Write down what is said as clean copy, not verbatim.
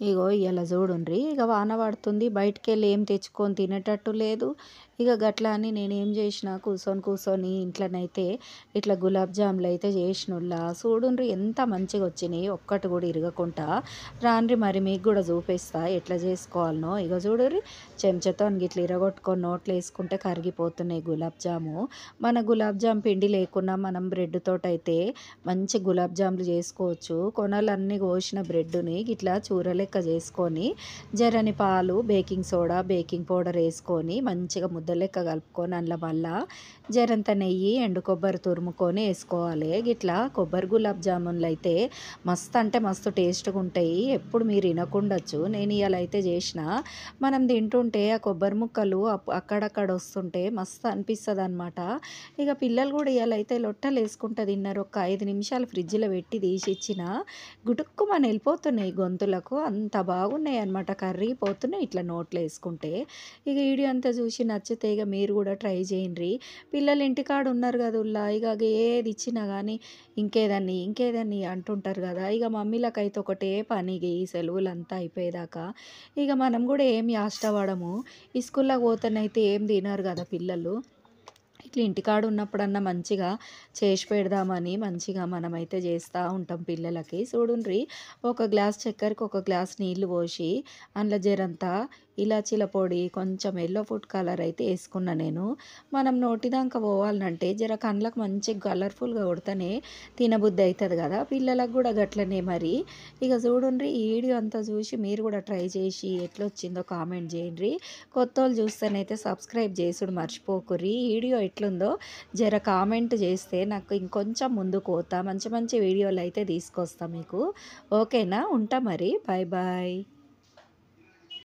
ఇగో ఇయాల చూడుండ్రి ఇక వాన పడుతుంది బయటికెళ్ళి ఏం తెచ్చుకొని తినేటట్టు లేదు. ఇక గట్లా అని నేనేం చేసిన కూర్చొని ఇంట్లోనైతే ఇట్లా గులాబ్ జాములు అయితే చేసినుల్లా చూడుండ్రి ఎంత మంచిగా వచ్చినాయి, ఒక్కటి కూడా ఇరగకుండా. రాండ్రి మరి మీకు కూడా చూపిస్తా ఎట్లా చేసుకోవాలనో. ఇక చూడుర్రి చెంచాతో గిట్ల ఇరగొట్టుకొని నోట్లో వేసుకుంటే కరిగిపోతున్నాయి గులాబ్ జాము. మన గులాబ్ జామ్ పిండి లేకున్నా మనం బ్రెడ్ తోటైతే మంచి గులాబ్ జాములు చేసుకోవచ్చు. కొనలన్నీ కోసిన బ్రెడ్డుని ఇట్లా చూరలే లెక్క చేసుకొని జరని పాలు, బేకింగ్ సోడా, బేకింగ్ పౌడర్ వేసుకొని మంచిగా ముద్ద లెక్క కలుపుకొని అందులో మళ్ళా జరంత నెయ్యి, ఎండు కొబ్బరి తురుముకొని వేసుకోవాలి. గిట్లా కొబ్బరి గులాబ్ జామున్లు అయితే మస్తు అంటే మస్తు టేస్ట్గా ఉంటాయి. ఎప్పుడు మీరు వినకుండొచ్చు, నేను ఇవాళ అయితే చేసిన. మనం తింటుంటే ఆ కొబ్బరి ముక్కలు అక్కడక్కడ వస్తుంటే మస్తు అనిపిస్తుంది అనమాట. ఇక పిల్లలు కూడా ఇవాళ అయితే లొట్టలు వేసుకుంటూ తిన్నారు. ఒక 5 నిమిషాలు ఫ్రిడ్జ్లో పెట్టి తీసి ఇచ్చిన గుటుక్కుమని వెళ్ళిపోతున్నాయి గొంతులకు, అంత బాగున్నాయి అనమాట. కర్రీపోతున్నాయి ఇట్లా నోట్లో వేసుకుంటే. ఇక వీడియో అంతా చూసి నచ్చితే ఇక మీరు కూడా ట్రై చేయండి. పిల్లలు ఇంటికాడ ఉన్నారు కదా ఇక ఏది ఇచ్చినా కానీ ఇంకేదాన్ని అంటుంటారు కదా. ఇక మమ్మీలకైతే ఒకటే పని ఈ సెలవులంతా అయిపోయేదాకా. ఇక మనం కూడా ఏం యాష్టపడము. ఈ స్కూల్లోకి పోతేనైతే ఏం తినరు కదా పిల్లలు. ఇట్లా ఇంటికాడ ఉన్నప్పుడన్నా మంచిగా చేసి పెడదామని మంచిగా మనమైతే చేస్తూ ఉంటాం పిల్లలకి. చూడుండ్రి ఒక గ్లాస్ చక్కెరకి ఒక గ్లాస్ నీళ్లు పోసి అందులో జరంతా ఇలాచీల పొడి, కొంచెం ఎల్లో ఫుడ్ కలర్ అయితే వేసుకున్నా నేను. మనం నోటిదాకా పోవాలంటే జర కళ్ళకు మంచిగా కలర్ఫుల్గా కొడితేనే తినబుద్ధి అవుతుంది కదా. పిల్లలకు కూడా గట్లనే మరి. ఇక చూడుండ్రి ఈ వీడియో అంతా చూసి మీరు కూడా ట్రై చేసి ఎట్లొచ్చిందో కామెంట్ చేయండి. కొత్త వాళ్ళు చూస్తేనైతే సబ్స్క్రైబ్ చేసుడు మర్చిపోకుర్రి. ఈ వీడియో ఎట్లుందో జర కామెంట్ చేస్తే నాకు ఇంకొంచెం ముందుకు పోతా, మంచి మంచి వీడియోలు అయితే తీసుకొస్తా మీకు. ఓకేనా, ఉంటా మరి, బాయ్ బాయ్.